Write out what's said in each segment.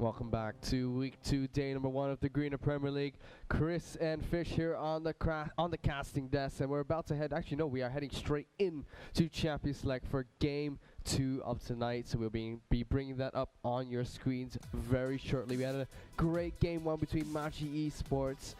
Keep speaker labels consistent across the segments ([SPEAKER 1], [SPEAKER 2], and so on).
[SPEAKER 1] Welcome back to week 2, day number 1 of the Greener Premier League. Chris and Fish here on the casting desk, and we're about to head. Actually, no, we are heading straight in to Champions Select for Game 2 of tonight. So we'll be bringing that up on your screens very shortly. We had a great Game 1 between Machi Esports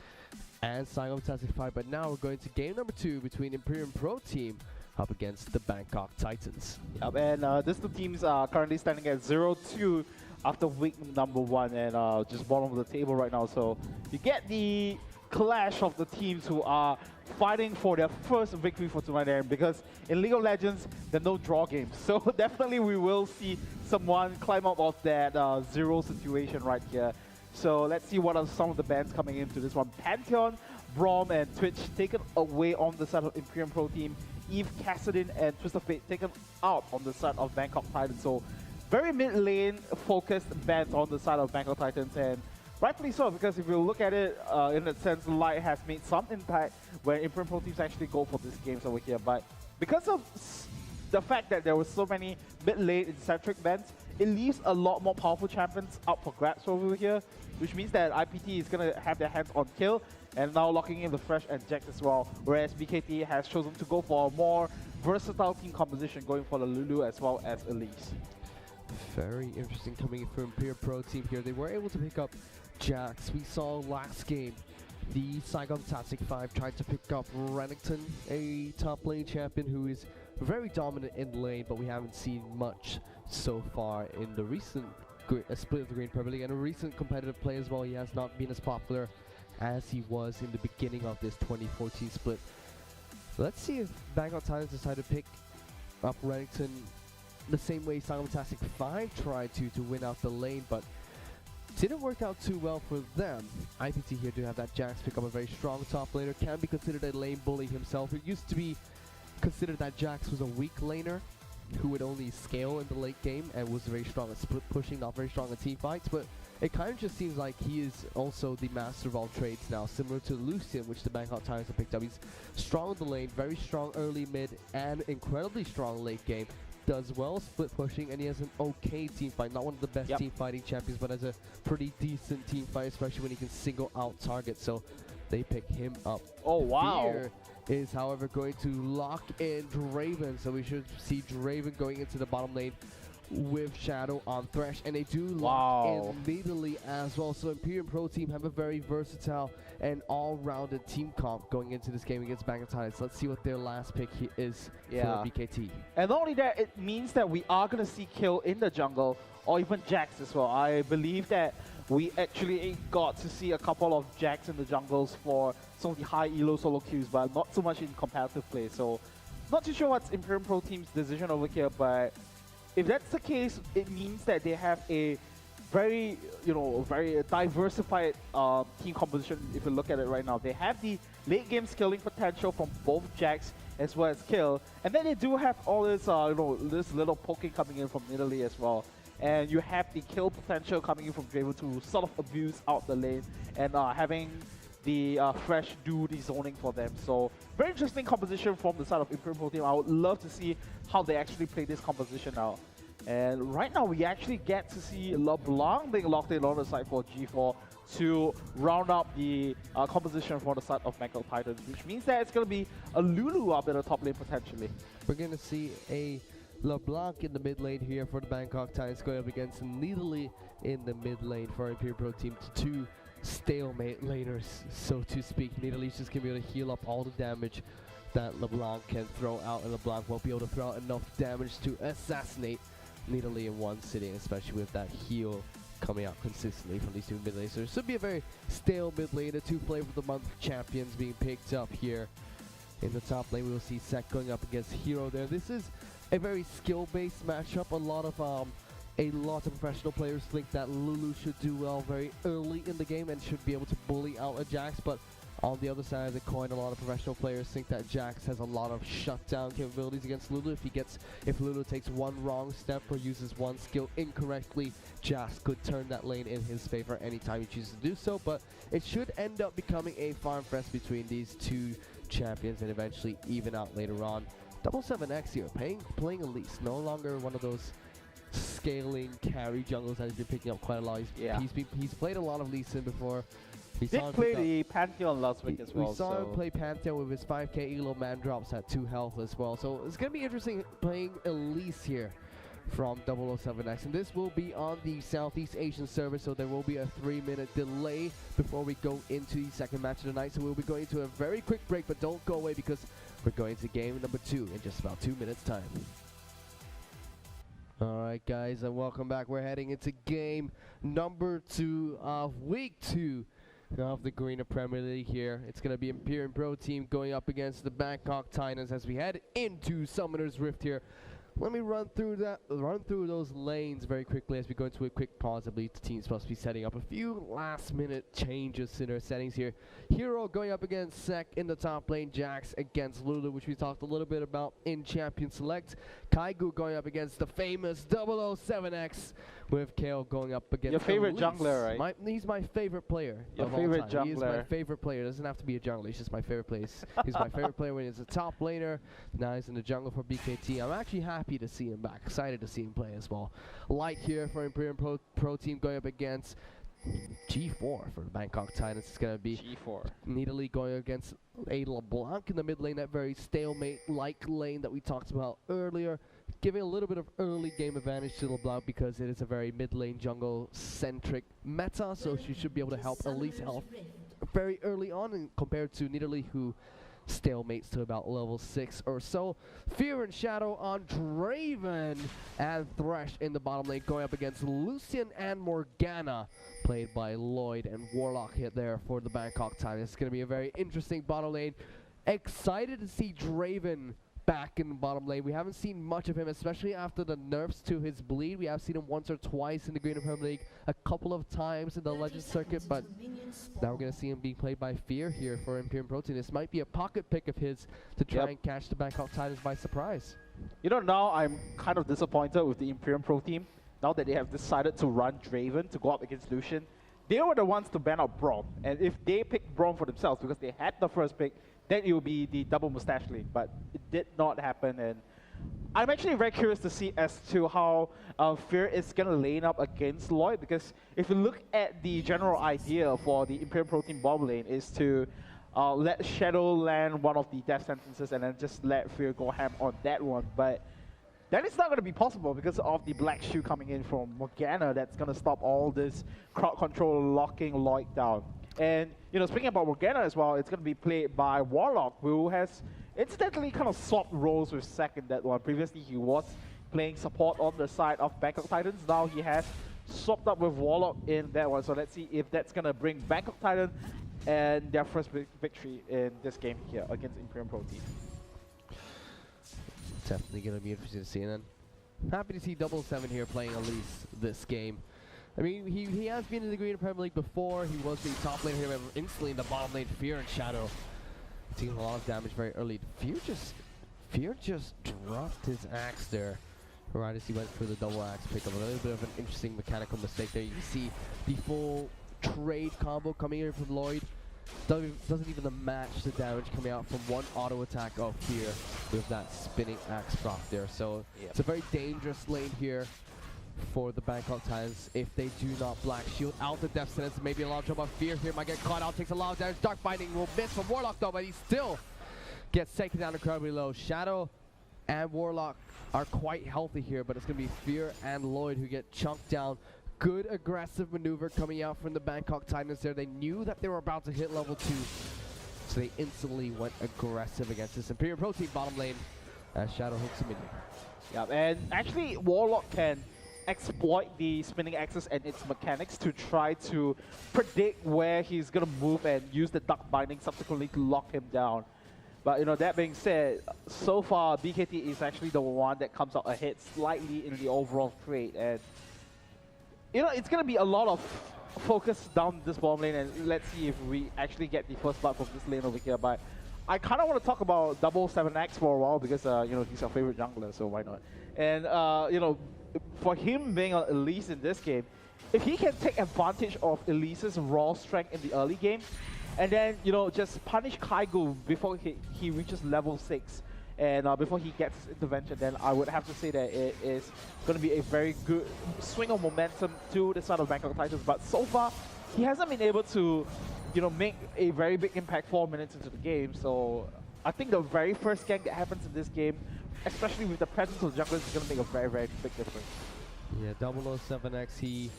[SPEAKER 1] and Saigon Fantastic 5, but now we're going to Game number 2 between Imperium Pro Team up against the Bangkok Titans.
[SPEAKER 2] Yep, and these two teams are currently standing at 0-2 after week number 1 and just bottom of the table right now. So you get the clash of the teams who are fighting for their first victory for tonight, Aaron, because in League of Legends, there are no draw games. So definitely we will see someone climb out of that 0 situation right here. So let's see what are some of the bans coming into this one. Pantheon, Brom, and Twitch taken away on the side of Imperium Pro Team. Eve, Cassidin, and Twist of Fate taken out on the side of Bangkok Titans. So very mid-lane focused bans on the side of Bangkok Titans, and rightfully so, because if you look at it in a sense, Light has made some impact where Imperium Pro teams actually go for these games over here. But because of the fact that there were so many mid-lane centric bans, it leaves a lot more powerful champions up for grabs over here, which means that IPT is going to have their hands on kill, and now locking in the Fresh and Jax as well, whereas BKT has chosen to go for a more versatile team composition, going for the Lulu as well as Elise.
[SPEAKER 1] Very interesting coming in from Imperium Pro Team here. They were able to pick up Jax. We saw last game the Saigon Fantastic 5 tried to pick up Renekton, a top lane champion who is very dominant in lane, but we haven't seen much so far in the recent split of the Green Premier League, and a recent competitive play as well. He has not been as popular as he was in the beginning of this 2014 split. Let's see if Bangkok Titans decide to pick up Renekton the same way Saigon Fantastic 5 tried to win out the lane, but didn't work out too well for them. IPT here do have that Jax pick up a very strong top laner, can be considered a lane bully himself. It used to be considered that Jax was a weak laner who would only scale in the late game and was very strong at split pushing, not very strong at team fights, but it kind of just seems like he is also the master of all trades now, similar to Lucian, which the Bangkok Titans have picked up. He's strong in the lane, very strong early mid, and incredibly strong late game. Does well split pushing, and he has an okay team fight. Not one of the best team fighting champions, but has a pretty decent team fight, especially when he can single out targets. So they pick him up.
[SPEAKER 2] Oh wow!
[SPEAKER 1] Fear is, however, going to lock in Draven. So we should see Draven going into the bottom lane with Shadow on Thresh, and they do lock in immediately as well. So Imperium Pro Team have a very versatile and all-rounded team comp going into this game against Bangkok Titans. Let's see what their last pick is for BKT.
[SPEAKER 2] And not only that, it means that we are going to see kill in the jungle, or even Jax as well. I believe that we actually got to see a couple of Jax in the jungles for some of the high elo solo queues, but not so much in competitive play. So not too sure what's Imperium Pro Team's decision over here, but if that's the case, it means that they have a very, very diversified team composition. If you look at it right now, they have the late game scaling potential from both Jax as well as kill, and then they do have all this, this little poking coming in from Italy as well. And you have the kill potential coming in from Draven to sort of abuse out the lane, and having the Fresh do the zoning for them. So very interesting composition from the side of Imperium Pro Team. I would love to see how they actually play this composition now. And right now we actually get to see LeBlanc being locked in on the side for G4 to round up the composition for the side of Bangkok Titans, which means that it's going to be a Lulu up in the top lane potentially.
[SPEAKER 1] We're going to see a LeBlanc in the mid lane here for the Bangkok Titans, going up against Needly in the mid lane for Imperium Pro Team. Two stalemate laners, so to speak. Needly's just going to be able to heal up all the damage that LeBlanc can throw out, and LeBlanc won't be able to throw out enough damage to assassinate Needly in one sitting, especially with that heal coming out consistently from these two mid laners. So it should be a very stale mid lane. The two Flavor of the Month champions being picked up here. In the top lane, we will see Sek going up against Hero there. This is a very skill-based matchup. A lot of professional players think that Lulu should do well very early in the game and should be able to bully out a Jax, but on the other side of the coin, a lot of professional players think that Jax has a lot of shutdown capabilities against Lulu. If Lulu takes one wrong step or uses one skill incorrectly, Jax could turn that lane in his favor anytime he chooses to do so. But it should end up becoming a farm fest between these two champions and eventually even out later on. 7X here, playing Elise, no longer one of those scaling carry jungles that he's been picking up quite a lot. He's played a lot of Lee Sin before.
[SPEAKER 2] Did play the Pantheon last week as well.
[SPEAKER 1] We saw him play Pantheon with his 5k elo man drops at 2 health as well. So it's going to be interesting playing Elise here from 007X. And this will be on the Southeast Asian server, so there will be a 3-minute delay before we go into the second match of the night. So we'll be going to a very quick break, but don't go away because we're going to game number 2 in just about 2 minutes time. Alright guys, and welcome back. We're heading into game number 2 of week 2 of the Greener Premier League here. It's going to be Imperium Pro Team going up against the Bangkok Titans as we head into Summoner's Rift here. Let me run through those lanes very quickly as we go into a quick pause. I believe the team's supposed to be setting up a few last-minute changes in their settings here. Hero going up against Sek in the top lane. Jax against Lulu, which we talked a little bit about in Champion Select. Kaigu going up against the famous 007X, with Kale going up against
[SPEAKER 2] your favorite
[SPEAKER 1] Elise.
[SPEAKER 2] jungler, right?
[SPEAKER 1] He's my favorite player.
[SPEAKER 2] Your favorite
[SPEAKER 1] all time.
[SPEAKER 2] jungler.
[SPEAKER 1] He is my favorite player. Doesn't have to be a jungler. He's just my favorite player. He's my favorite player when he's a top laner. Now he's in the jungle for BKT. I'm actually happy to see him back. Excited to see him play as well. Light here for Imperium Pro Team going up against G4 for the Bangkok Titans. It's going to be
[SPEAKER 2] G4.
[SPEAKER 1] Needily going against a LeBlanc in the mid lane, that very stalemate-like lane that we talked about earlier, giving a little bit of early game advantage to LeBlanc because it is a very mid lane jungle-centric meta, so she should be able to help Elise health very early on, and compared to Needily, who stalemates to about level 6 or so. Fear and Shadow on Draven, and Thresh in the bottom lane going up against Lucian and Morgana, played by Lloyd, and Warlock hit there for the Bangkok Titans. It's going to be a very interesting bottom lane. Excited to see Draven back in the bottom lane. We haven't seen much of him, especially after the nerfs to his bleed. We have seen him once or twice in the Greener Premier League, a couple of times in the Legends circuit, but now we're going to see him being played by Fear here for Imperium Pro Team. This might be a pocket pick of his to try and catch the Bangkok Titans by surprise.
[SPEAKER 2] You know, now I'm kind of disappointed with the Imperium Pro Team. Now that they have decided to run Draven to go up against Lucian, they were the ones to ban out Braum. And if they picked Braum for themselves, because they had the first pick, then it would be the double mustache lane, but it did not happen. And I'm actually very curious to see as to how Fear is going to lane up against Lloyd, because if you look at the general idea for the Imperium Pro Team bottom lane is to let Shadow land one of the death sentences and then just let Fear go ham on that one. But then it's not going to be possible because of the black shoe coming in from Morgana that's going to stop all this crowd control locking Lloyd down. And, you know, speaking about Morgana as well, it's going to be played by Warlock, who has incidentally kind of swapped roles with Sek in that one. Previously, he was playing support on the side of Bangkok Titans. Now he has swapped up with Warlock in that one. So let's see if that's going to bring Bangkok Titans and their first victory in this game here against Imperium Pro Team.
[SPEAKER 1] Definitely going to be interesting to see. And then happy to see 77 here playing Elise this game. I mean, he has been in the Greener Premier League before. He was the top lane here, but instantly in the bottom lane, Fear and Shadow taking a lot of damage very early. Fear just dropped his axe there right as he went for the double axe pick up. A little bit of an interesting mechanical mistake there. You see the full trade combo coming in from Lloyd. Doesn't even match the damage coming out from one auto attack of Fear with that spinning axe prop there. So it's a very dangerous lane here for the Bangkok Titans if they do not black shield out the death sentence. Maybe a lot of trouble. Fear here might get caught out, takes a lot of damage. Dark Binding will miss from Warlock though, but he still gets taken down incredibly low. Shadow and Warlock are quite healthy here, but it's going to be Fear and Lloyd who get chunked down. Good aggressive maneuver coming out from the Bangkok Titans there. They knew that they were about to hit level 2, so they instantly went aggressive against this Imperium Pro Team bottom lane as Shadow hooks him in.
[SPEAKER 2] Yeah, and actually Warlock can exploit the spinning axis and its mechanics to try to predict where he's going to move and use the Dark Binding subsequently to lock him down. But, you know, that being said, so far BKT is actually the one that comes out ahead slightly in the overall trade. And, you know, it's going to be a lot of focus down this bottom lane, and let's see if we actually get the first blood from this lane over here. But I kind of want to talk about 77X for a while because, you know, he's our favorite jungler, so why not? And, you know, for him being an Elise in this game, if he can take advantage of Elise's raw strength in the early game, and then, you know, just punish Kaigu before he reaches level 6, And before he gets his intervention, then I would have to say that it is going to be a very good swing of momentum to the side of Bangkok Titans. But so far, he hasn't been able to, make a very big impact 4 minutes into the game. So I think the very first gank that happens in this game, especially with the presence of junglers, is going to make a very, very big difference.
[SPEAKER 1] Yeah, 007X, he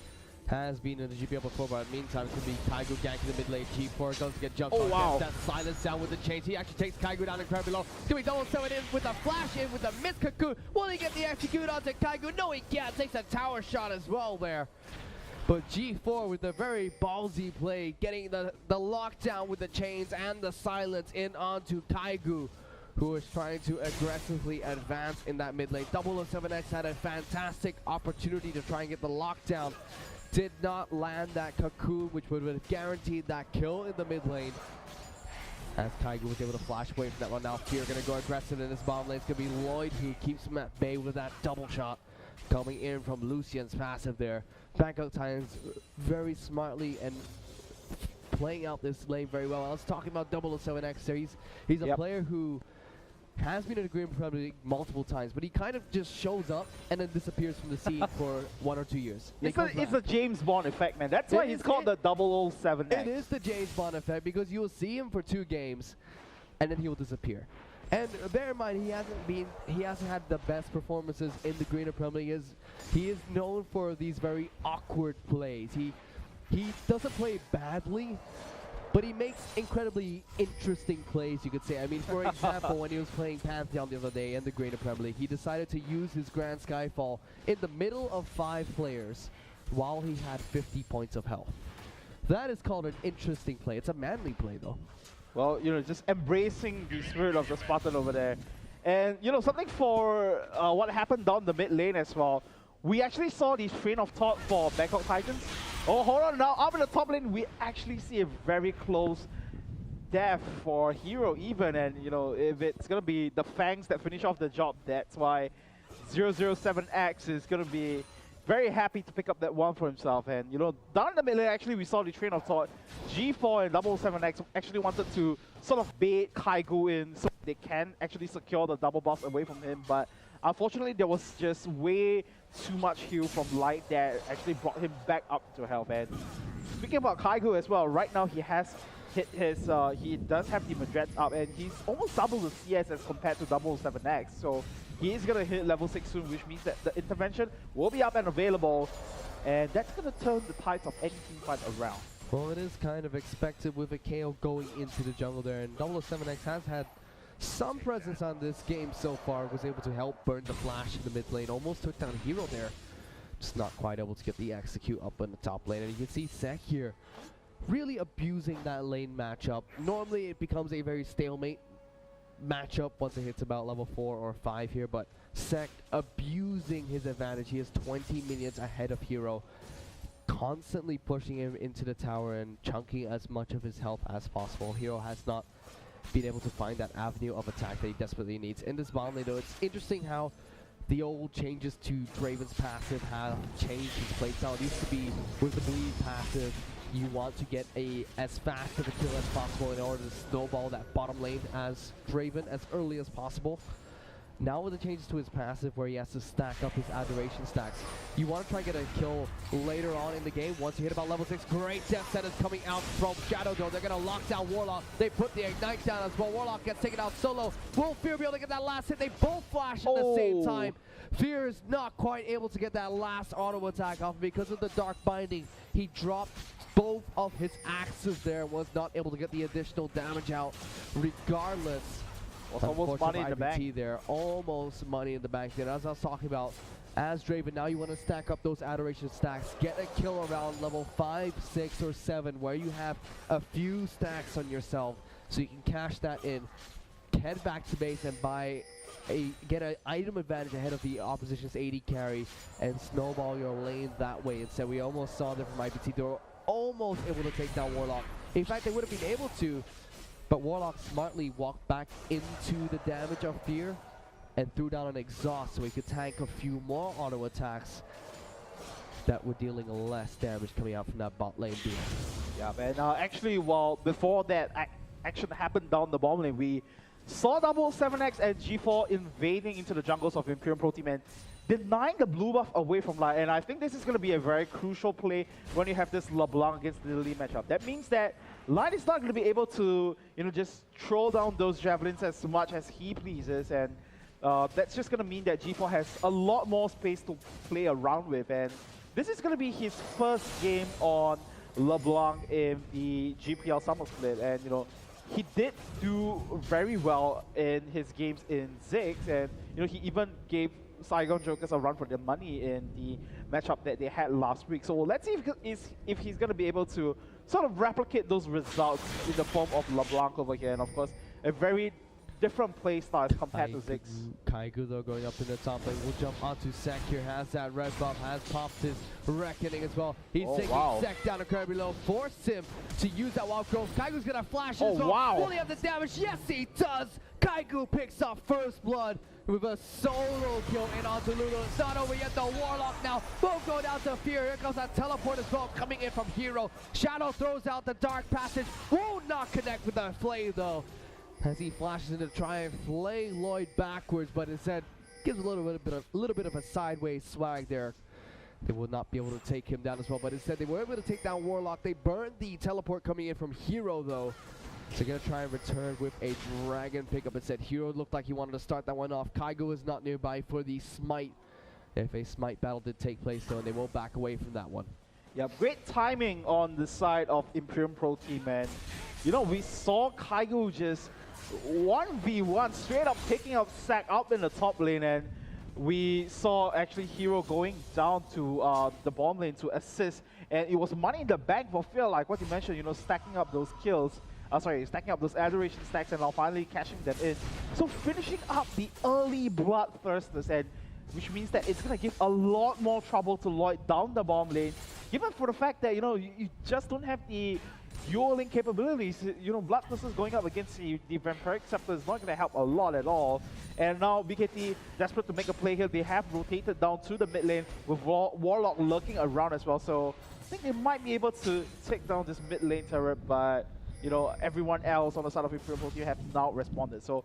[SPEAKER 1] has been in the GPL before, but in the meantime, it's going to be Kaigu ganking the mid lane. G4 goes to get jumped on.
[SPEAKER 2] Wow.
[SPEAKER 1] That silence down with the chains. He actually takes Kaigu down incredibly low. It's going to be 007 in with a flash in with the mid cocoon. Will he get the execute onto Kaigu? No, he can't. Takes a tower shot as well there. But G4 with a very ballsy play, getting the lockdown with the chains and the silence in onto Kaigu, who is trying to aggressively advance in that mid lane. 007X had a fantastic opportunity to try and get the lockdown. Did not land that cocoon, which would have guaranteed that kill in the mid lane. As Kaigu was able to flash away from that one. Now Fear going to go aggressive in this bomb lane. It's going to be Lloyd who keeps him at bay with that double shot coming in from Lucian's passive there. Bangkok Titans very smartly and playing out this lane very well. I was talking about 007X there. He's a player who has been in the Green Premier League multiple times, but he kind of just shows up and then disappears from the scene for 1 or 2 years.
[SPEAKER 2] It's a James Bond effect, man. That's why he's called the 007X.
[SPEAKER 1] It is the James Bond effect because you will see him for 2 games and then he will disappear. And bear in mind, he hasn't had the best performances in the Green Premier League. He is known for these very awkward plays. He doesn't play badly, but he makes incredibly interesting plays, you could say. I mean, for example, when he was playing Pantheon the other day in the Greater Premier League, he decided to use his Grand Skyfall in the middle of 5 players while he had 50 points of health. That is called an interesting play. It's a manly play, though.
[SPEAKER 2] Well, just embracing the spirit of the Spartan over there. And, something for what happened down the mid lane as well. We actually saw the train of thought for Bangkok Titans. Oh, hold on now. Up in the top lane, we actually see a very close death for Hero even. And, if it's going to be the Fangs that finish off the job, that's why 007X is going to be very happy to pick up that one for himself. And, down in the middle, actually, we saw the train of thought. G4 and 007X actually wanted to sort of bait Kaigu in so they can actually secure the double boss away from him. But unfortunately, there was just way too much heal from Light that actually brought him back up to health. And speaking about Kaigu as well, right now he has hit his, he does have the Madrets up, and he's almost double the CS as compared to 007X. So he is going to hit level 6 soon, which means that the intervention will be up and available. And that's going to turn the tides of any team fight around.
[SPEAKER 1] Well, it is kind of expected with a KO going into the jungle there, and 007X has had some presence on this game so far, was able to help burn the flash in the mid lane, almost took down Hero there. Just not quite able to get the execute up in the top lane, and you can see Sek here really abusing that lane matchup. Normally it becomes a very stalemate matchup once it hits about level 4 or 5 here, but Sek abusing his advantage. He is 20 minions ahead of Hero, constantly pushing him into the tower and chunking as much of his health as possible. Hero has not been able to find that avenue of attack that he desperately needs. In this bottom lane though, it's interesting how the old changes to Draven's passive have changed his playstyle. It used to be with the bleed passive, you want to get as fast of a kill as possible in order to snowball that bottom lane as Draven as early as possible. Now with the changes to his passive where he has to stack up his adoration stacks, you want to try and get a kill later on in the game. Once you hit about level 6, great death set is coming out from Shadow Dome. They're going to lock down Warlock. They put the Ignite down as well. Warlock gets taken out solo. Will Fear be able to get that last hit? They both flash at the same time. Fear is not quite able to get that last auto attack off because of the Dark Binding. He dropped both of his axes there and was not able to get the additional damage out regardless.
[SPEAKER 2] Almost money in the bank
[SPEAKER 1] there. Almost money in the bank there. As I was talking about, as Draven, now you want to stack up those adoration stacks. Get a kill around level 5, 6, or 7 where you have a few stacks on yourself so you can cash that in. Head back to base and get an item advantage ahead of the opposition's AD carry and snowball your lane that way. Instead, we almost saw that from IPT. They were almost able to take down Warlock. In fact, they would have been able to, but Warlock smartly walked back into the damage of Fear and threw down an exhaust so he could tank a few more auto attacks that were dealing less damage coming out from that bot lane beam.
[SPEAKER 2] Yeah, man. Actually, before that action happened down the bottom lane, we saw W7X and G4 invading into the jungles of Imperium Pro Team and denying the blue buff away from Light. And I think this is going to be a very crucial play when you have this LeBlanc against Nidalee matchup. That means that Light is not going to be able to, just throw down those javelins as much as he pleases, and that's just going to mean that G4 has a lot more space to play around with. And this is going to be his first game on LeBlanc in the GPL Summer Split, and he did do very well in his games in Ziggs, and he even gave Saigon Jokers a run for their money in the matchup that they had last week. So let's see if he's going to be able to sort of replicate those results in the form of LeBlanc over here, and of course a very different play style as compared to Ziggs.
[SPEAKER 1] Kaigu though going up in the top lane will jump onto Sek here, has that red buff, has popped his Reckoning as well. He's taking Sek down to curb below, forced him to use that wild growth. Kaigu's gonna flash as well. Will he have the damage? Yes he does! Kaigu picks up first blood with a solo kill in onto Lulu. It's not over yet, the Warlock now will go down to Fear. Here comes that teleport as well coming in from Hero. Shadow throws out the Dark Passage, will not connect with the Flay though, as he flashes in to try and flay Lloyd backwards, but instead gives a little bit of a sideways swag there. They will not be able to take him down as well, but instead they were able to take down Warlock. They burned the teleport coming in from Hero though. So they're going to try and return with a Dragon pickup. Instead, Hero looked like he wanted to start that one off. Kaigo is not nearby for the Smite. If a Smite battle did take place though, and they will back away from that one.
[SPEAKER 2] Yeah, great timing on the side of Imperium Pro Team, and we saw Kaigo just 1v1 straight up picking up Sek up in the top lane, and we saw actually Hero going down to the bottom lane to assist, and it was money in the bank for Fear, like what you mentioned, stacking up those kills. Stacking up those adoration stacks and now finally cashing them in. So finishing up the early bloodthirsters, and which means that it's going to give a lot more trouble to Lloyd down the bottom lane, given for the fact that you just don't have the dual link capabilities. Bloodthirsters going up against the Vampiric Scepter is not going to help a lot at all. And now BKT desperate to make a play here. They have rotated down to the mid lane with Warlock lurking around as well. So I think they might be able to take down this mid lane turret, but everyone else on the side of Imperium Pro Team have now responded. So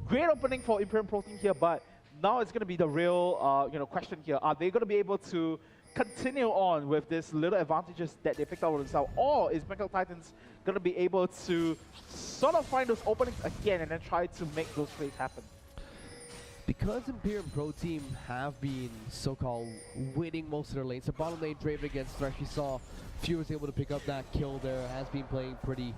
[SPEAKER 2] great opening for Imperium Pro Team here, but now it's going to be the real question here. Are they going to be able to continue on with this little advantages that they picked out on themselves, or is Bangkok Titans going to be able to sort of find those openings again and then try to make those plays happen?
[SPEAKER 1] Because Imperium Pro Team have been so-called winning most of their lanes, the bottom lane Draven against Thresh, we saw Few was able to pick up that kill there, has been playing pretty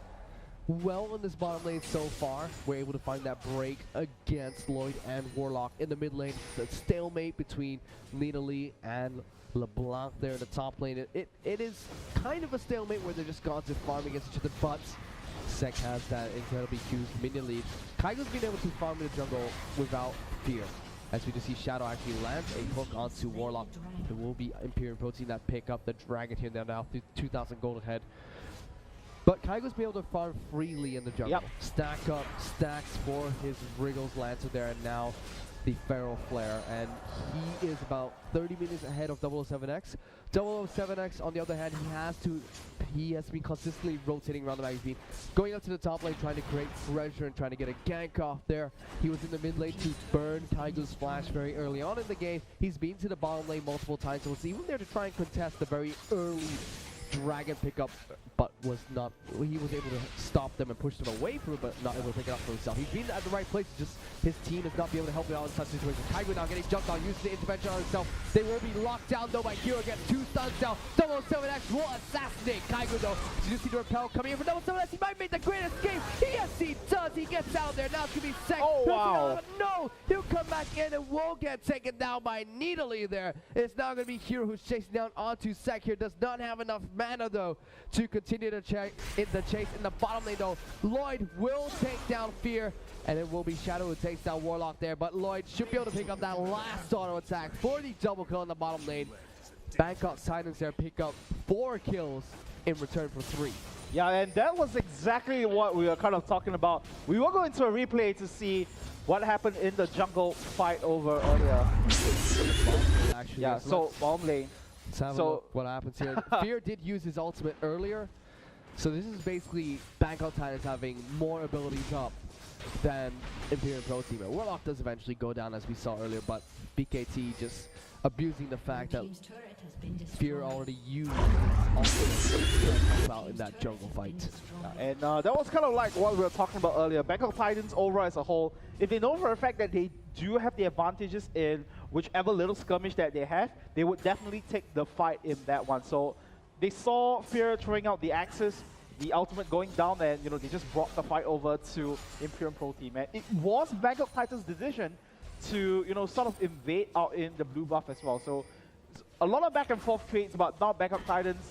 [SPEAKER 1] well in this bottom lane so far. We're able to find that break against Lloyd and Warlock in the mid lane. The stalemate between Nidalee and LeBlanc there in the top lane. It is kind of a stalemate where they're just gods to farm against each other, but Sek has that incredibly huge minion lead. Kaigo's been able to farm in the jungle without fear. As we just see Shadow actually land a hook onto Warlock. It will be Imperium Pro Team that pick up the Dragon here now, 2,000 gold ahead. But Kaigo's been able to farm freely in the jungle. Stack up stacks for his Wriggles Lancer there, and now the Feral Flare. And he is about 30 minutes ahead of 007X. 007X, on the other hand, he has been consistently rotating around the map. He's been going up to the top lane, trying to create pressure and trying to get a gank off there. He was in the mid lane to burn Kaigo's flash very early on in the game. He's been to the bottom lane multiple times, so was even there to try and contest the very early Dragon pickup, but was not. He was able to stop them and push them away from it, but not able to pick it up for himself. He's been at the right place, just his team has not been able to help him out in such situations. Kaigo now getting jumped on, using the intervention on himself. They will be locked down though by Hero, gets 2 stuns now. 007X will assassinate Kaigo though. So you see the repel coming in for 007X. He might make the great escape. Yes, he does. He gets out there. Now it's gonna be Sek.
[SPEAKER 2] Oh wow!
[SPEAKER 1] No, he'll come back in and will get taken down by Nidalee there. It's now gonna be Hero who's chasing down onto Sek here. Does not have enough mana though to continue to chase in the bottom lane though. Lloyd will take down Fear, and it will be Shadow who takes down Warlock there, but Lloyd should be able to pick up that last auto attack for the double kill in the bottom lane. Bangkok Titans there pick up 4 kills in return for 3.
[SPEAKER 2] Yeah, and that was exactly what we were kind of talking about. We will go into a replay to see what happened in the jungle fight over earlier.
[SPEAKER 1] Actually,
[SPEAKER 2] yeah, so bottom lane.
[SPEAKER 1] Let's have a look what happens here. Fear did use his ultimate earlier, so this is basically Bangkok Titans having more abilities up than Imperium Pro Team. And Warlock does eventually go down, as we saw earlier, but BKT just abusing the fact that Fear already used his out in that jungle fight.
[SPEAKER 2] And that was kind of like what we were talking about earlier. Bangkok Titans overall as a whole, if they know for a fact that they do have the advantages in whichever little skirmish that they have, they would definitely take the fight in that one. So they saw Fear throwing out the axes, the ultimate going down, and they just brought the fight over to Imperium Pro Team. And it was Bangkok Titans' decision to sort of invade out in the blue buff as well. So a lot of back and forth trades, but now Bangkok Titans,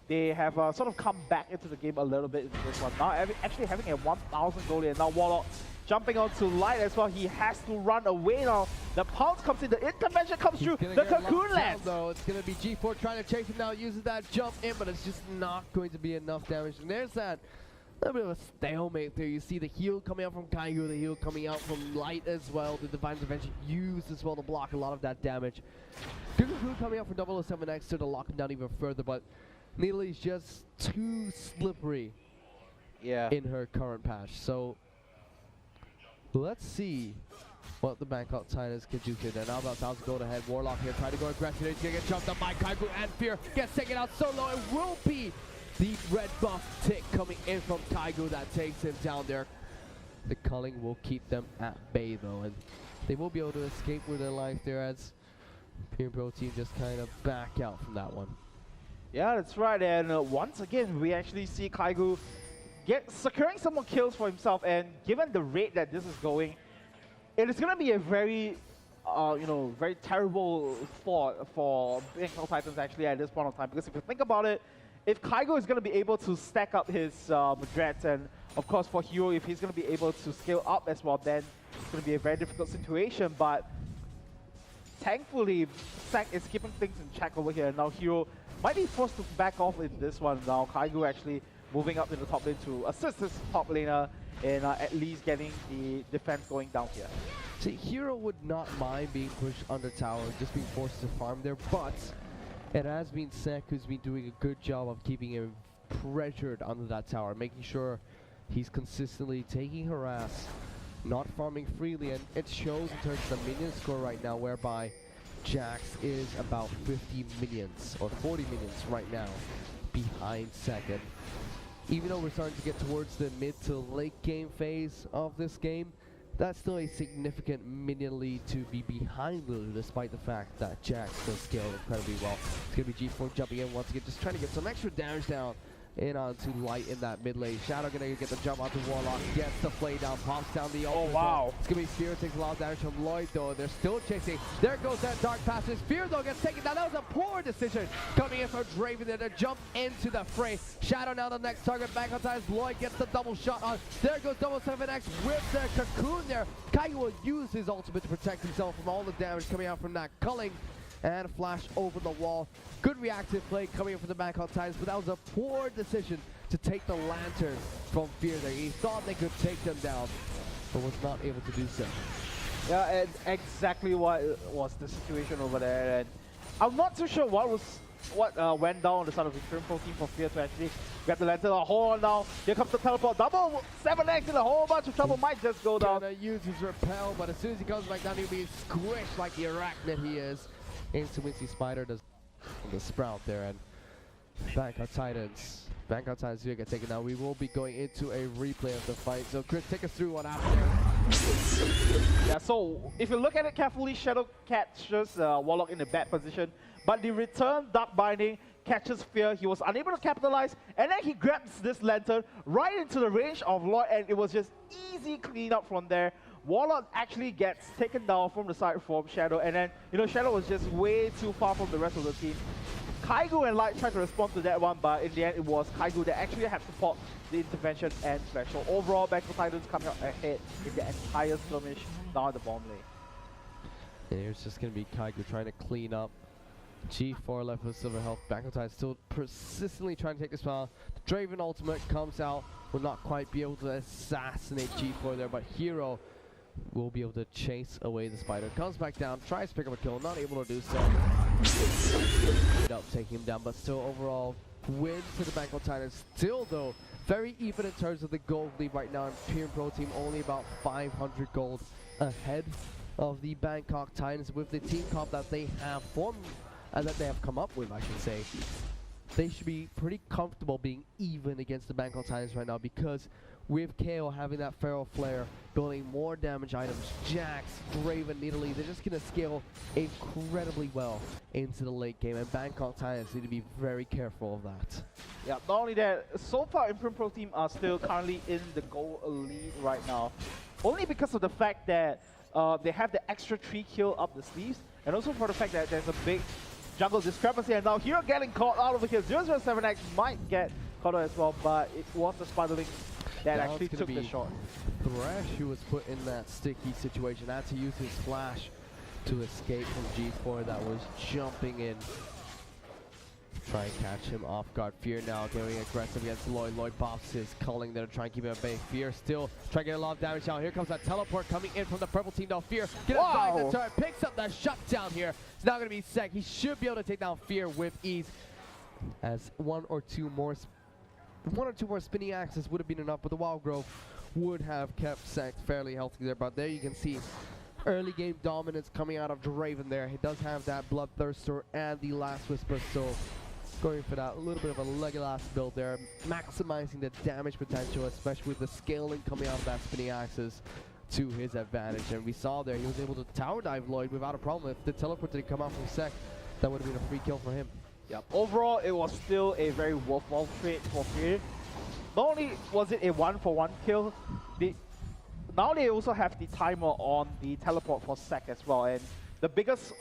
[SPEAKER 2] they have sort of come back into the game a little bit in this one. Now actually having a 1,000 goalie, and now Warlock jumping onto Light as well. He has to run away now. The Pulse comes in, the intervention comes through, the Cocoon lands.
[SPEAKER 1] Though it's going to be G4 trying to chase him now, uses that jump in, but it's just not going to be enough damage. And there's that little bit of a stalemate there. You see the heal coming out from Kaigo, the heal coming out from Light as well. The Divine Intervention used as well to block a lot of that damage. Good Cocoon coming out for 007X to lock him down even further, but Needley's just too slippery in her current patch. So let's see what the Bangkok Titans can do here. Then now about 1,000 gold ahead. Warlock here trying to go aggressive. He's going to get jumped up by Kaigo, and Fear gets taken out so low. It will be the red buff tick coming in from Kaigo that takes him down there. The culling will keep them at bay though, and they will be able to escape with their life there as Imperium Pro Team just kind of back out from that one.
[SPEAKER 2] Yeah, that's right. And once again, we actually see Kaigo securing some more kills for himself. And given the rate that this is going, it is going to be a very, very terrible thought for Bangkok Titans actually at this point of time. Because if you think about it, if Kaigo is going to be able to stack up his Madrets, and of course for Hero, if he's going to be able to scale up as well, then it's going to be a very difficult situation. But thankfully, Sack is keeping things in check over here. Now Hero might be forced to back off in this one. Now Kaigo actually moving up in the top lane to assist his top laner and at least getting the defense going down here.
[SPEAKER 1] See, Hero would not mind being pushed under tower, just being forced to farm there, but it has been Sek who's been doing a good job of keeping him pressured under that tower, making sure he's consistently taking harass, not farming freely, and it shows in terms of the minion score right now, whereby Jax is about 50 minions, or 40 minions right now, behind second. Even though we're starting to get towards the mid to late game phase of this game, that's still a significant minion lead to be behind Lulu, despite the fact that Jax does scale incredibly well. It's going to be G4 jumping in once again, just trying to get some extra damage down in onto Light in that mid lane. Shadow gonna get the jump onto Warlock, gets the play down, pops down the ult.
[SPEAKER 2] Oh wow.
[SPEAKER 1] It's gonna be Fear, takes a lot of damage from Lloyd though. They're still chasing. There goes that Dark Passage. Fear though gets taken down. That was a poor decision coming in from Draven there to jump into the fray. Shadow now the next target. Back on time. Lloyd gets the double shot on. There goes 7X with the cocoon there. Kaigo will use his ultimate to protect himself from all the damage coming out from that culling. And flash over the wall. Good reactive play coming in from the Bangkok Titans, but that was a poor decision to take the lantern from Fear there. He thought they could take them down, but was not able to do so.
[SPEAKER 2] Yeah, and exactly what was the situation over there. And I'm not too sure what went down on the side of the Imperium Pro Team for Fear to actually get the lantern. Hold on now. Here comes the teleport. Double 7X in a whole bunch of trouble. Might just go down.
[SPEAKER 1] Gonna use his repel, but as soon as he comes back down, he'll be squished like the arachnid he is. Insta Spider does the sprout there, and Bangkok Titans here get taken down. We will be going into a replay of the fight. So Chris, take us through what happened there.
[SPEAKER 2] Yeah, so if you look at it carefully, Shadow catches Warlock in a bad position, but the return Dark Binding catches Fear. He was unable to capitalize, and then he grabs this lantern right into the range of Lloyd, and it was just easy cleanup from there. Warlock actually gets taken down from the side from Shadow, and then, Shadow was just way too far from the rest of the team. Kaigo and Light tried to respond to that one, but in the end, it was Kaigo that actually had to support the intervention and flash. So overall, Bangkok Titans coming out ahead in the entire skirmish down the bomb lane.
[SPEAKER 1] And here's just going to be Kaigo trying to clean up. G4 left with silver health. Bangkok Titans still persistently trying to take this spell. The Draven ultimate comes out. Will not quite be able to assassinate G4 there, but Hero will be able to chase away the spider. Comes back down, tries to pick up a kill, not able to do so. End up taking him down, but still overall win to the Bangkok Titans. Still though, very even in terms of the gold lead right now. Imperium Pro Team only about 500 gold ahead of the Bangkok Titans with the team comp that they have formed, and that they have come up with, I should say. They should be pretty comfortable being even against the Bangkok Titans right now, because with KO having that Feral Flare, building more damage items, Jax, Raven, Nidalee, they're just going to scale incredibly well into the late game, and Bangkok Titans need to be very careful of that.
[SPEAKER 2] Yeah, not only that, so far Imperium Pro Team are still currently in the gold lead right now, only because of the fact that they have the extra 3 kill up the sleeves, and also for the fact that there's a big jungle discrepancy, and now Hero getting caught out over here. 007X might get caught out as well, but it was the Spiderling that actually took the shot.
[SPEAKER 1] Thresh, who was put in that sticky situation, had to use his flash to escape from G4 that was jumping in. Try and catch him off guard. Fear now getting aggressive against Lloyd. Lloyd pops his culling there to try and keep him at bay. Fear still trying to get a lot of damage out. Here comes that teleport coming in from the purple team now. Fear gonna dive the turret, picks up the shutdown here. It's now gonna be Sek. He should be able to take down Fear with ease, as one or two more spinning axes would have been enough, but the Wild Growth would have kept Sek fairly healthy there. But there you can see early game dominance coming out of Draven there. He does have that Bloodthirster and the Last Whisper, so going for that little bit of a Legolas build there, maximizing the damage potential, especially with the scaling coming out of that spinning axes to his advantage. And we saw there he was able to tower dive Lloyd without a problem. If the teleport didn't come out from Sek, that would have been a free kill for him.
[SPEAKER 2] Yep. Overall, it was still a very worthwhile trade for Fear. Not only was it a 1-for-1 kill, now they also have the timer on the teleport for Sek as well. And the biggest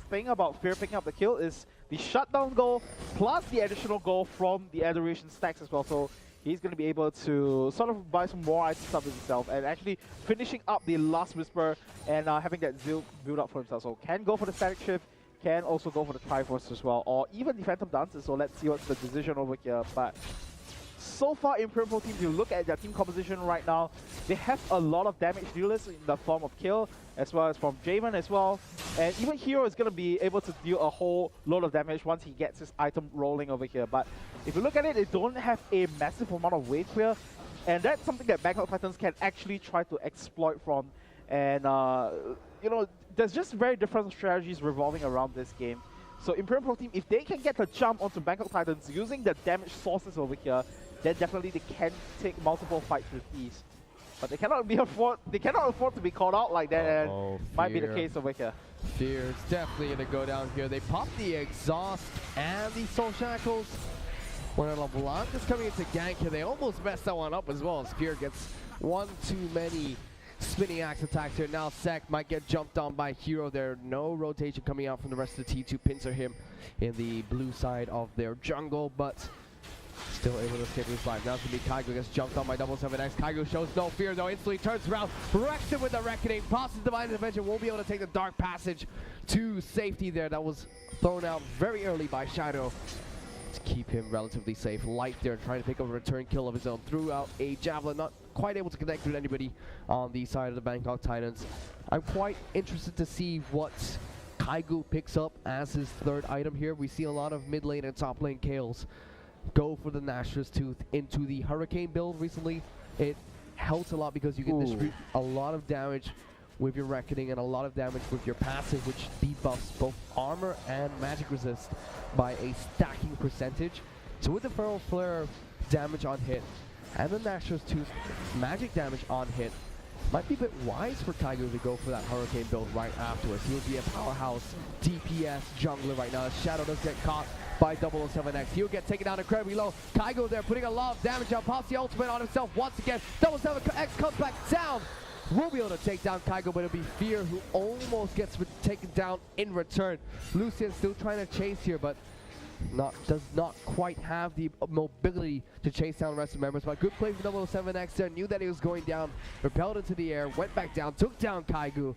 [SPEAKER 2] thing about Fear picking up the kill is the shutdown goal plus the additional goal from the Adoration stacks as well. So he's going to be able to sort of buy some more items up himself, and actually finishing up the Last Whisper and having that Zeal build up for himself. So can go for the Static Shift, can also go for the Triforce as well, or even the Phantom Dances. So let's see what's the decision over here. But so far Imperium Pro Team, you look at their team composition right now, they have a lot of damage dealers in the form of Kill, as well as from Javen as well. And even Hero is going to be able to deal a whole load of damage once he gets his item rolling over here. But if you look at it, they don't have a massive amount of wave clear, and that's something that Bangkok Titans can actually try to exploit from. And you know, there's just very different strategies revolving around this game. So Imperium Pro Team, if they can get a jump onto Bangkok Titans using the damage sources over here, then definitely they can take multiple fights with ease. But they cannot afford to be called out like that, and might be the case over here.
[SPEAKER 1] Fear is definitely going to go down here. They pop the exhaust and the soul shackles. When LeBlanc is coming into gank here, they almost messed that one up as well, as Fear gets one too many spinning axe attacks here. Now Sek might get jumped on by Hero there. No rotation coming out from the rest of the T2 pincer him in the blue side of their jungle, but still able to escape his life. Now it's going to be Kaigo, gets jumped on by 77X. Kaigo shows no fear though, instantly turns around, wrecks him with the Reckoning, passes Divine Intervention, won't be able to take the Dark Passage to safety there. That was thrown out very early by Shadow to keep him relatively safe. Light there, trying to pick up a return kill of his own, threw out a Javelin, not quite able to connect with anybody on the side of the Bangkok Titans. I'm quite interested to see what Kaigo picks up as his third item here. We see a lot of mid lane and top lane Kales go for the Nashor's Tooth into the Hurricane build recently. It helps a lot because you can distribute a lot of damage with your Reckoning and a lot of damage with your passive, which debuffs both armor and magic resist by a stacking percentage. So with the Feral Flare damage on hit and the Nashor's Tooth magic damage on hit, might be a bit wise for Kaigo to go for that Hurricane build right afterwards. He would be a powerhouse DPS jungler right now. Shadow does get caught by 007X. He'll get taken down incredibly low. Kaigo there putting a lot of damage on, pops the ultimate on himself once again. 007X comes back down. Will be able to take down Kaigo, but it'll be Fear who almost gets taken down in return. Lucian still trying to chase here, but does not quite have the mobility to chase down the rest of the members. But good play from 007X there, knew that he was going down, repelled into the air, went back down, took down Kaigo.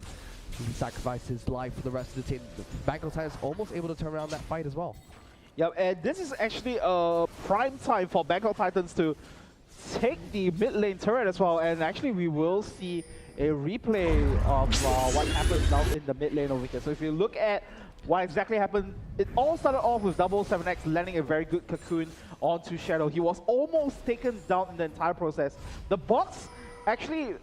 [SPEAKER 1] He sacrificed his life for the rest of the team. Bangkok Titans almost able to turn around that fight as well.
[SPEAKER 2] Yep, and this is actually a prime time for Bangkok Titans to take the mid lane turret as well, and actually we will see a replay of what happens now in the mid lane over here. So if you look at what exactly happened. It all started off with 7X landing a very good cocoon onto Shadow. He was almost taken down in the entire process. The box actually,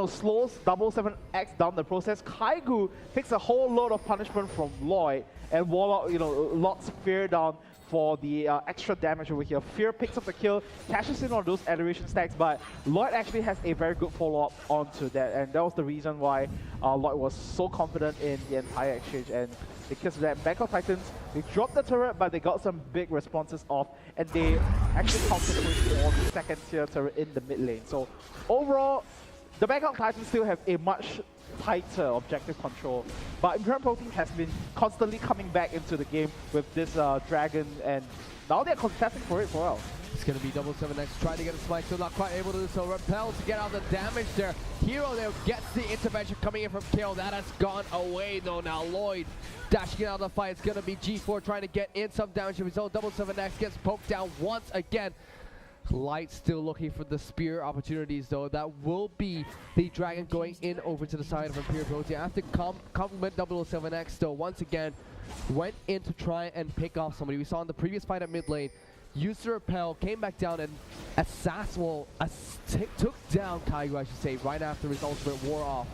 [SPEAKER 2] slows 7X down the process. Kaigu takes a whole load of punishment from Lloyd, and Warlock, locks Fear down for the extra damage over here. Fear picks up the kill, cashes in on those adoration stacks, but Lloyd actually has a very good follow-up onto that, and that was the reason why Lloyd was so confident in the entire exchange. And because of that, Bangkok Titans, they dropped the turret, but they got some big responses off, and they actually counter-pushed for the second tier turret in the mid lane. So overall, the Bangkok Titans still have a much tighter objective control, but Imperium Pro Team has been constantly coming back into the game with this dragon, and now they're contesting for it for well.
[SPEAKER 1] It's going to be 7X trying to get a smite, still not quite able to do so. Repel to get out the damage there. Hero there gets the intervention coming in from Kill. That has gone away though now. Lloyd dashing out of the fight. It's going to be G4 trying to get in some damage of his own. 7X gets poked down once again. Light still looking for the spear opportunities though. That will be the dragon going in over to the side of Imperium Pro Team. After compliment 7X though, once again went in to try and pick off somebody. We saw in the previous fight at mid lane, used the repel, came back down, and took down Kaigu, I should say, right after his ultimate wore off.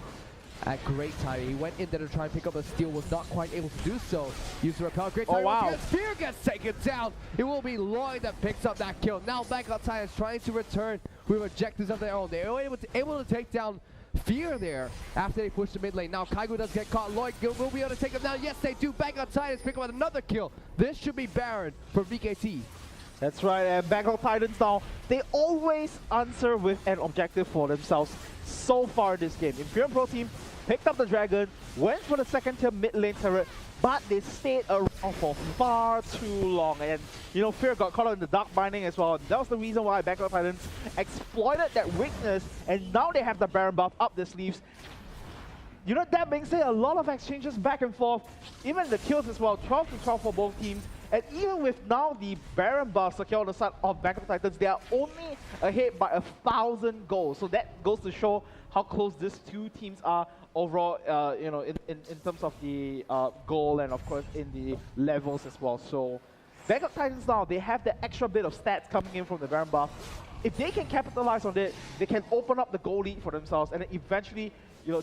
[SPEAKER 1] At great timing. He went in there to try and pick up a steal, was not quite able to do so. Used the repel, great timing.
[SPEAKER 2] Oh wow.
[SPEAKER 1] Fear gets taken down. It will be Lloyd that picks up that kill. Now Bangkok Titans trying to return with objectives of their own. They were able to take down Fear there after they pushed the mid lane. Now Kaigu does get caught. Lloyd will be able to take him down. Yes, they do. Bangkok Titans pick up another kill. This should be Baron for BKT.
[SPEAKER 2] That's right, and Bangkok Titans now, they always answer with an objective for themselves so far this game. Imperium Pro Team picked up the dragon, went for the second tier mid lane turret, but they stayed around for far too long. And Fear got caught in the dark binding as well. That was the reason why Bangkok Titans exploited that weakness, and now they have the Baron buff up their sleeves. That being said, a lot of exchanges back and forth, even the kills as well, 12 to 12 for both teams. And even with now the Baron buff secured on the side of Bangkok Titans, they are only ahead by 1,000 goals. So that goes to show how close these two teams are overall, in terms of the goal and of course in the levels as well. So Bangkok Titans now, they have the extra bit of stats coming in from the Baron buff. If they can capitalize on it, they can open up the goal lead for themselves and then eventually,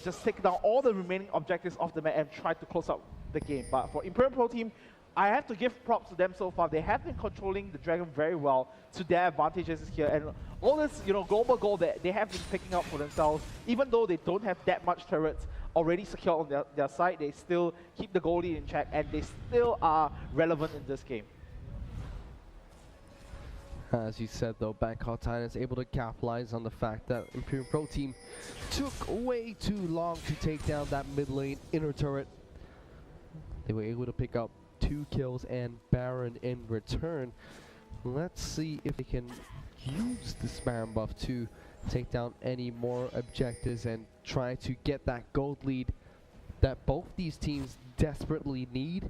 [SPEAKER 2] just take down all the remaining objectives of the map and try to close out the game. But for Imperium Pro Team, I have to give props to them so far. They have been controlling the dragon very well to their advantages here, and all this global goal that they have been picking up for themselves, even though they don't have that much turrets already secured on their side, they still keep the goal lead in check, and they still are relevant in this game.
[SPEAKER 1] As you said though, Bangkok Titans able to capitalize on the fact that Imperium Pro Team took way too long to take down that mid lane inner turret. They were able to pick up 2 kills and Baron in return. Let's see if they can use this Baron buff to take down any more objectives and try to get that gold lead that both these teams desperately need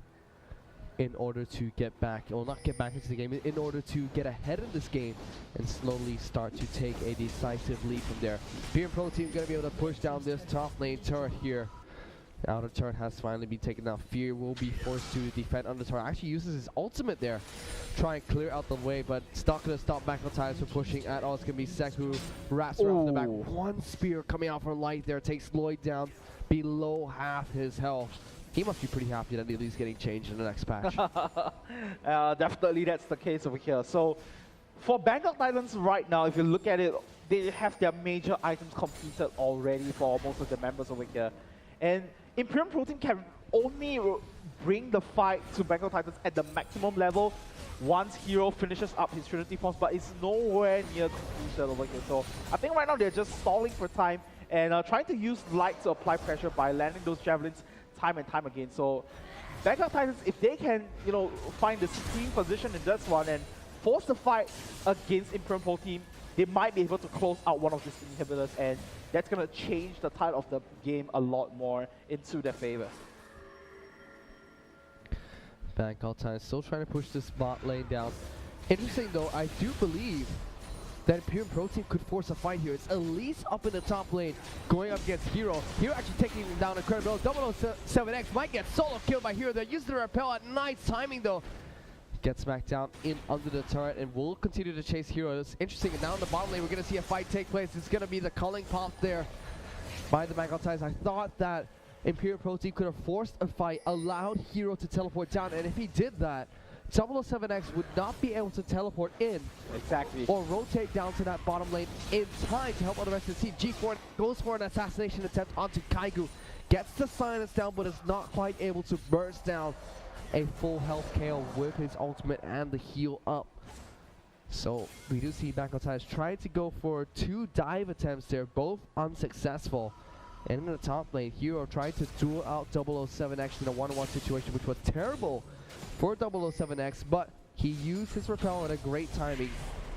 [SPEAKER 1] in order to get back, or not get back into the game, in order to get ahead of this game and slowly start to take a decisive lead from there. Imperium Pro Team going to be able to push down this top lane turret here. Outer turret has finally been taken down. Fear will be forced to defend under turret. Actually uses his ultimate there. Try and clear out the way, but it's not going to stop Bangkok Titans from pushing at all. It's going to be Sek who wraps around the back. One spear coming out from Light there. Takes Lloyd down below half his health. He must be pretty happy that he's getting changed in the next patch.
[SPEAKER 2] Definitely that's the case over here. So for Bangkok Titans right now, if you look at it, they have their major items completed already for most of the members over here. And Imperium Pro Team can only bring the fight to Bangkok Titans at the maximum level once Hero finishes up his Trinity Force, but it's nowhere near completed over here. So I think right now they're just stalling for time and trying to use Light to apply pressure by landing those javelins time and time again. So Bangkok Titans, if they can, find the supreme position in this one and force the fight against Imperium Pro Team, they might be able to close out one of these inhibitors, and that's going to change the tide of the game a lot more into their favor.
[SPEAKER 1] Bangkok Titans still trying to push this bot lane down. Interesting though, I do believe that Imperium Pro Team could force a fight here. It's Elise up in the top lane, going up against Hero. Hero actually taking him down incredible. 007X might get solo killed by Hero. They're using the repel at nice timing though. Gets back down in under the turret and will continue to chase Hero. It's interesting. And down the bottom lane, we're going to see a fight take place. It's going to be the culling pop there by the Bangkok Titans. I thought that Imperium Pro Team could have forced a fight, allowed Hero to teleport down, and if he did that, 007X would not be able to teleport in or rotate down to that bottom lane in time to help out the rest of the team. G4 goes for an assassination attempt onto Kaigu, gets the silence down but is not quite able to burst down a full health KO with his ultimate and the heal up. So we do see Bangkok Titans trying to go for 2 dive attempts there, both unsuccessful. And in the top lane, Hero tried to duel out 007X in a 1-on-1 situation, which was terrible for 007X, but he used his repel at a great timing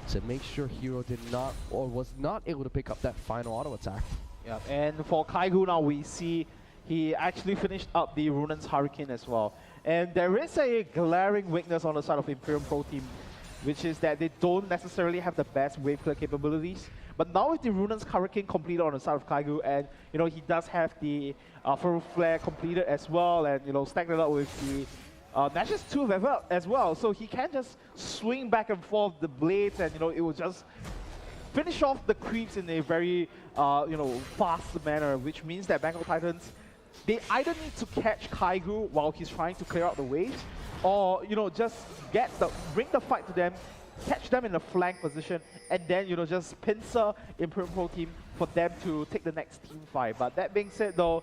[SPEAKER 1] to make sure Hero did not or was not able to pick up that final auto attack.
[SPEAKER 2] Yeah, and for Kaigu now we see he actually finished up the Runan's Hurricane as well. And there is a glaring weakness on the side of Imperium Pro Team, which is that they don't necessarily have the best wave clear capabilities. But now with the Runan's Hurricane completed on the side of Kaigu, and you know he does have the Furrow Flare completed as well, and you know stacked it up with the Nash's 2 as well, so he can just swing back and forth the blades, and you know it will just finish off the creeps in a very you know fast manner, which means that Bangkok Titans, they either need to catch Kaigu while he's trying to clear out the waves, or you know just bring the fight to them, catch them in a flank position, and then you know just pincer Imperium Pro Team for them to take the next team fight. But that being said though,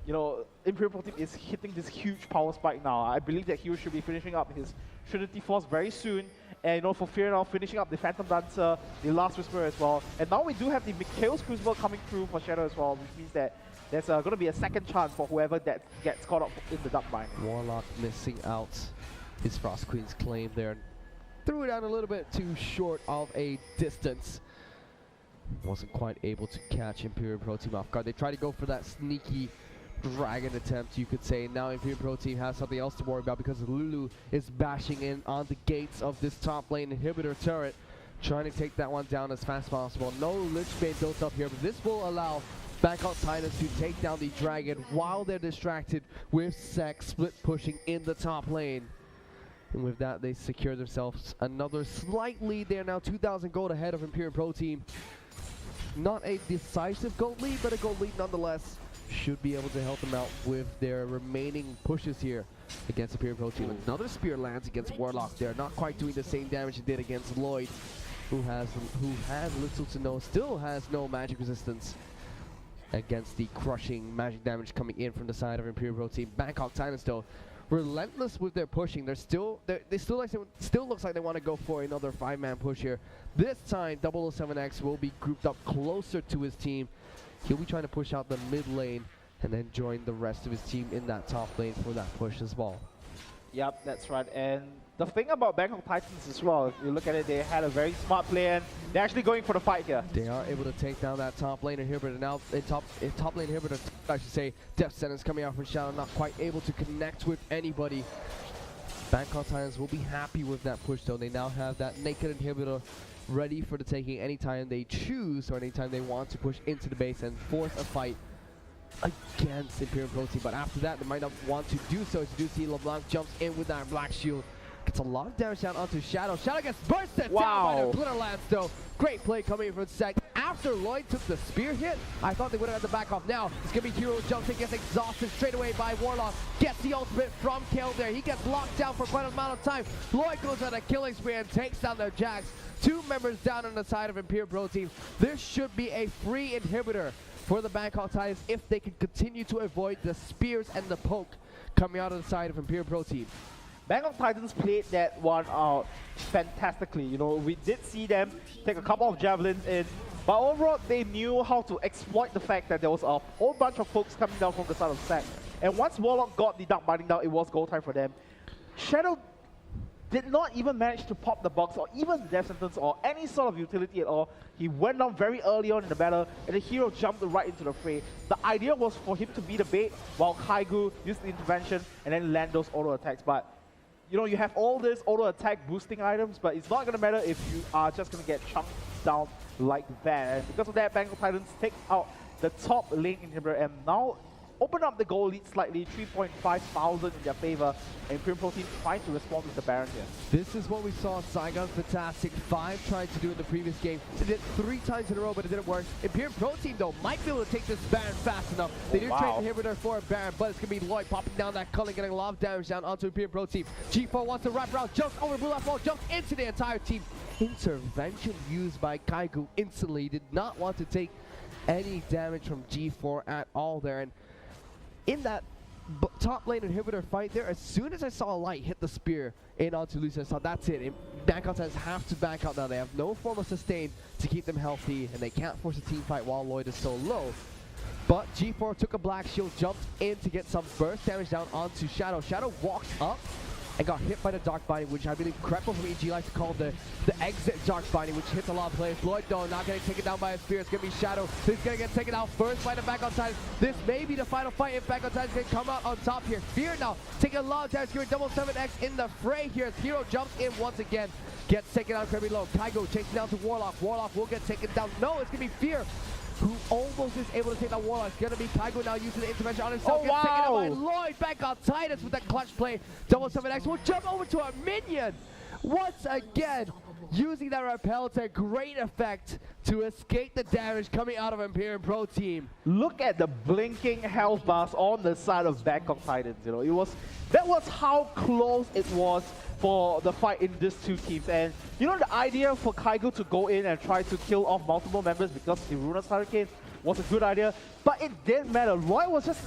[SPEAKER 2] you know, Imperium Pro Team is hitting this huge power spike now. I believe that Hero should be finishing up his Trinity Force very soon. And you know, for Fear now finishing up the Phantom Dancer, the Last Whisper as well. And now we do have the Mikhail's Crucible coming through for Shadow as well, which means that there's going to be a second chance for whoever that gets caught up in the Dark Mine.
[SPEAKER 1] Warlock missing out his Frost Queen's claim there. Threw it out a little bit too short of a distance. Wasn't quite able to catch Imperium Pro Team off guard. They tried to go for that sneaky dragon attempt, you could say. Now Imperium Pro Team has something else to worry about because Lulu is bashing in on the gates of this top lane inhibitor turret, trying to take that one down as fast as possible. No Lich Bane built up here, but this will allow Bangkok Titans to take down the dragon while they're distracted with Sek split pushing in the top lane. And with that, they secure themselves another slight lead. They're now 2,000 gold ahead of Imperium Pro Team. Not a decisive gold lead, but a gold lead nonetheless. Should be able to help them out with their remaining pushes here against Imperium Pro Team. Another spear lands against Warlock there, not quite doing the same damage it did against Lloyd, who has little to no, still has no magic resistance against the crushing magic damage coming in from the side of Imperium Pro Team. Bangkok Titans though, relentless with their pushing. They still looks like they want to go for another 5-man push here. This time 007X will be grouped up closer to his team. He'll be trying to push out the mid lane and then join the rest of his team in that top lane for that push as well.
[SPEAKER 2] Yep, that's right. And the thing about Bangkok Titans as well, if you look at it, they had a very smart play and they're actually going for the fight here.
[SPEAKER 1] They are able to take down that top lane inhibitor. Now, top lane inhibitor, I should say, Death Sentence coming out from Shadow, not quite able to connect with anybody. Bangkok Titans will be happy with that push though. They now have that naked inhibitor ready for the taking anytime they choose or anytime they want to push into the base and force a fight against Imperium Pro Team. But after that, they might not want to do so. As you do see, LeBlanc jumps in with that Black Shield. Gets a lot of damage down onto Shadow. Shadow gets bursted down by the Glitter Lance though. Great play coming from Sek. After Lloyd took the spear hit, I thought they would have had the back off. Now, it's going to be Hero jumps in, gets exhausted straight away by Warlock. Gets the ultimate from Kale there. He gets locked down for quite an amount of time. Lloyd goes on a killing spree and takes down their Jax. 2 members down on the side of Imperium Pro Team. This should be a free inhibitor for the Bangkok Titans if they can continue to avoid the spears and the poke coming out of the side of Imperium Pro Team.
[SPEAKER 2] Bangkok Titans played that one out fantastically. You know, we did see them take a couple of javelins in, but overall they knew how to exploit the fact that there was a whole bunch of folks coming down from the side of Sek. And once Warlock got the Dark Binding down, it was go time for them. Shadow did not even manage to pop the box or even Death Sentence or any sort of utility at all. He went down very early on in the battle and the Hero jumped right into the fray. The idea was for him to be the bait while Kaigu used the intervention and then land those auto attacks. But you know, you have all this auto attack boosting items, but it's not gonna matter if you are just gonna get chunked down like that. And because of that, Bangkok Titans take out the top lane inhibitor and now open up the goal lead slightly, 3.5 thousand in their favor, and Imperium Pro Team trying to respond with the Baron here.
[SPEAKER 1] This is what we saw Saigon Fantastic 5 trying to do in the previous game. They did it 3 times in a row, but it didn't work. Imperium Pro Team, though, might be able to take this Baron fast enough. They did trade the inhibitor for a Baron, but it's going to be Lloyd popping down that culling, getting a lot of damage down onto Imperium Pro Team. G4 wants to wrap around, jumps over Blue Left Wall, jumps into the entire team. Intervention used by Kaigu instantly. Did not want to take any damage from G4 at all there. And in that top lane inhibitor fight there, as soon as I saw a light hit the spear in onto Lucius, I thought that's it. Bangkok Titans have to back out now. They have no form of sustain to keep them healthy, and they can't force a team fight while Lloyd is so low. But G4 took a black shield, jumped in to get some burst damage down onto Shadow. Shadow walked up and got hit by the Dark Binding, which I believe Kreppel from EG likes to call the exit Dark Binding, which hits a lot of players. Lloyd, though, not getting taken down by a spear. It's going to be Shadow. He's going to get taken out first by the Bangkok Titans. This may be the final fight if Bangkok Titans can come out on top here. Fear now taking a lot of damage, giving double 7x in the fray here as Hero jumps in once again. Gets taken out incredibly low. Kaigo chasing down to Warlock. Warlock will get taken down. No, it's going to be Fear who almost is able to take that Warlock. It's going to be Kaigo now using the intervention on himself.
[SPEAKER 2] Oh,
[SPEAKER 1] gets taken out by
[SPEAKER 2] wow.
[SPEAKER 1] Lloyd. Back on Titus with that clutch play. Double 7x will jump over to a minion. Once again, using that repel to great effect to escape the damage coming out of Imperium Pro Team.
[SPEAKER 2] Look at the blinking health bars on the side of Bangkok Titans. You know, that was how close it was for the fight in these two teams. And you know, the idea for Kaigo to go in and try to kill off multiple members because Iruna's Hurricane was a good idea, but it didn't matter. Roy was just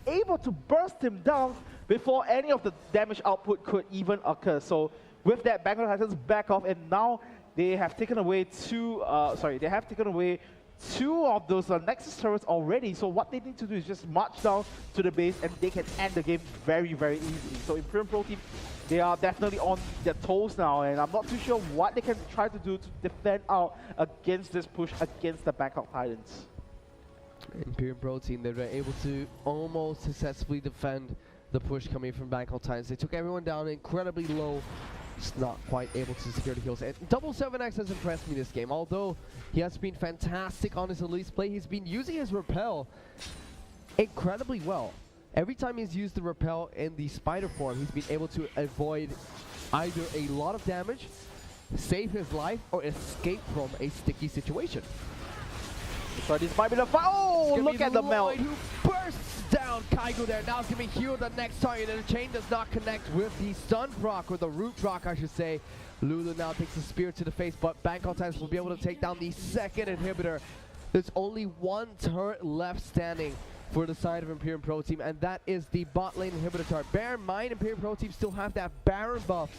[SPEAKER 2] able to burst him down before any of the damage output could even occur. So with that, Bangkok Titans back off, and now they have taken away two of those Nexus turrets already. So what they need to do is just march down to the base, and they can end the game very, very easily. So Imperium Pro Team, they are definitely on their toes now, and I'm not too sure what they can try to do to defend out against this push against the Bangkok Titans.
[SPEAKER 1] Imperium Pro Team, they were able to almost successfully defend the push coming from Bangkok Titans. They took everyone down incredibly low, just not quite able to secure the kills. And Double 7X has impressed me this game. Although he has been fantastic on his Elise play, he's been using his repel incredibly well. Every time he's used the repel in the spider form, he's been able to avoid either a lot of damage, save his life, or escape from a sticky situation.
[SPEAKER 2] So this might be the fight. Oh, look at the melt.
[SPEAKER 1] Who bursts down Kaigo there. Now it's going to be Hero the next target, and the chain does not connect with the stun proc, or the root proc, I should say. Lulu now takes the spear to the face, but Bangkok Titans will be able to take down the second inhibitor. There's only one turret left standing for the side of Imperium Pro Team, and that is the bot lane inhibitor turret. Bear in mind, Imperium Pro Team still have that Baron buff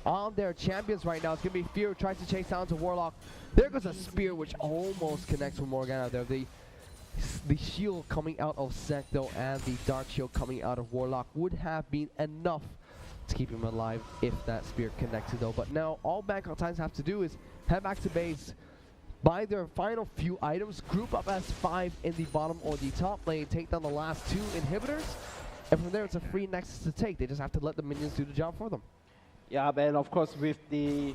[SPEAKER 1] on their champions right now. It's going to be Fear who tries to chase down to Warlock. There goes a spear which almost connects with Morgana there. The shield coming out of Secto and the dark shield coming out of Warlock would have been enough to keep him alive if that spear connected though. But now all Bangkok Titans have to do is head back to base, buy their final few items, group up as 5 in the bottom or the top lane, take down the last 2 inhibitors, and from there it's a free Nexus to take. They just have to let the minions do the job for them.
[SPEAKER 2] Yeah, and of course with the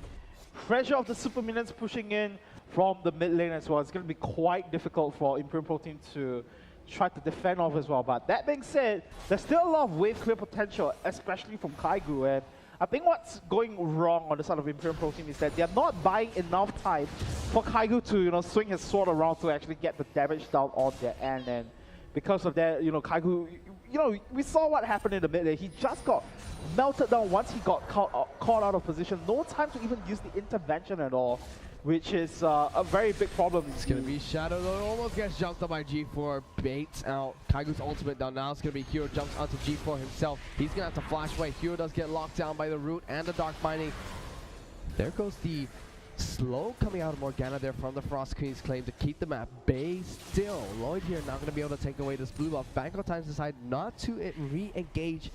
[SPEAKER 2] pressure of the super minions pushing in from the mid lane as well, it's going to be quite difficult for Imperium Pro Team to try to defend off as well. But that being said, there's still a lot of wave clear potential, especially from Kaigu. And I think what's going wrong on the side of Imperium Pro Team is that they're not buying enough time for Kaigu to, you know, swing his sword around to actually get the damage down on their end. And because of that, you know, Kaigu, you know, we saw what happened in the mid lane. He just got melted down once he got caught out of position. No time to even use the intervention at all, which is a very big problem.
[SPEAKER 1] It's going to be Shadow, though. Almost gets jumped up by G4, baits out Kaigu's ultimate down. Now it's going to be Hero jumps onto G4 himself. He's going to have to flash away. Hero does get locked down by the root and the Dark Binding. There goes the slow coming out of Morgana there from the Frost Queen's claim to keep them at bay still. Lloyd here not going to be able to take away this blue buff. Bangkok Titans decide not to re-engage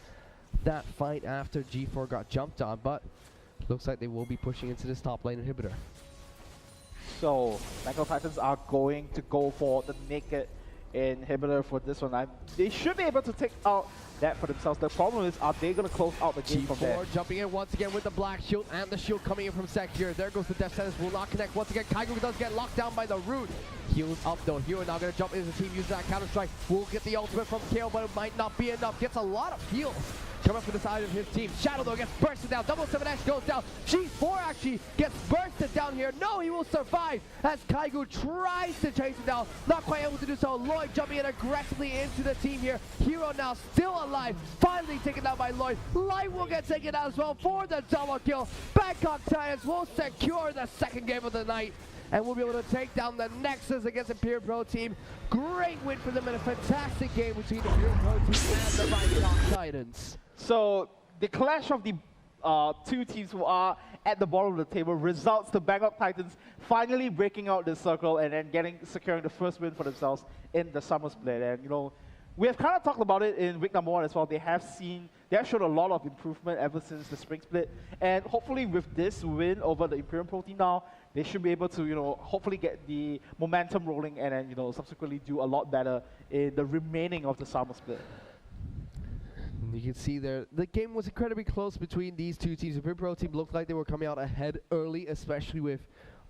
[SPEAKER 1] that fight after G4 got jumped on, but looks like they will be pushing into this top lane inhibitor.
[SPEAKER 2] So Bangkok Titans are going to go for the naked inhibitor for this one. They should be able to take out that for themselves. The problem is, are they going to close out the game from there?
[SPEAKER 1] G4 jumping in once again with the black shield and the shield coming in from Sek here. There goes the death sentence, will not connect once again. Kaigo does get locked down by the root. Heals up though. Hero now going to jump into the team, use that counter strike. Will get the ultimate from KO, but it might not be enough. Gets a lot of heals coming up for the side of his team. Shadow though gets bursted down. 7X goes down. G4 actually gets bursted down here. No, he will survive as Kaigo tries to chase him down. Not quite able to do so. Lloyd jumping in aggressively into the team here. Hero now still alive. Finally taken out by Lloyd. Light will get taken out as well for the double kill. Bangkok Titans will secure the second game of the night, and we'll be able to take down the Nexus against Imperium Pro Team. Great win for them in a fantastic game between the Imperium Pro Team and the Bangkok Titans.
[SPEAKER 2] So the clash of the two teams who are at the bottom of the table results to Bangkok Titans finally breaking out the circle and then securing the first win for themselves in the summer split. And you know, we have kind of talked about it in week number 1 as well. They have showed a lot of improvement ever since the spring split, and hopefully with this win over the Imperium Pro Team now, they should be able to, you know, hopefully get the momentum rolling and then, you know, subsequently do a lot better in the remaining of the summer split.
[SPEAKER 1] You can see there, the game was incredibly close between these two teams. The Imperium Pro Team looked like they were coming out ahead early, especially with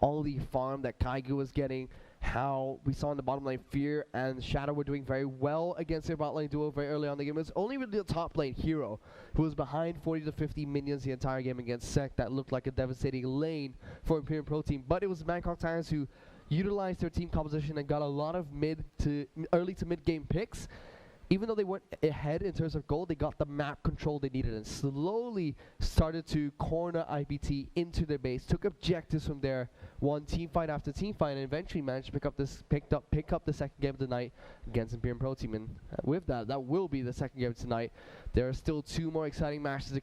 [SPEAKER 1] all the farm that Kaigo was getting. How we saw in the bottom lane, Fear and Shadow were doing very well against their bot lane duo very early on in the game. It was only really the top lane, Hero, who was behind 40 to 50 minions the entire game against Sek. That looked like a devastating lane for Imperium Pro Team. But it was Bangkok Titans who utilized their team composition and got a lot of early to mid game picks. Even though they weren't ahead in terms of gold, they got the map control they needed and slowly started to corner IPT into their base, took objectives from there, won team fight after team fight, and eventually managed to pick up the second game of the night against Imperium Pro Team. And with that will be the second game tonight. There are still 2 more exciting matches to come.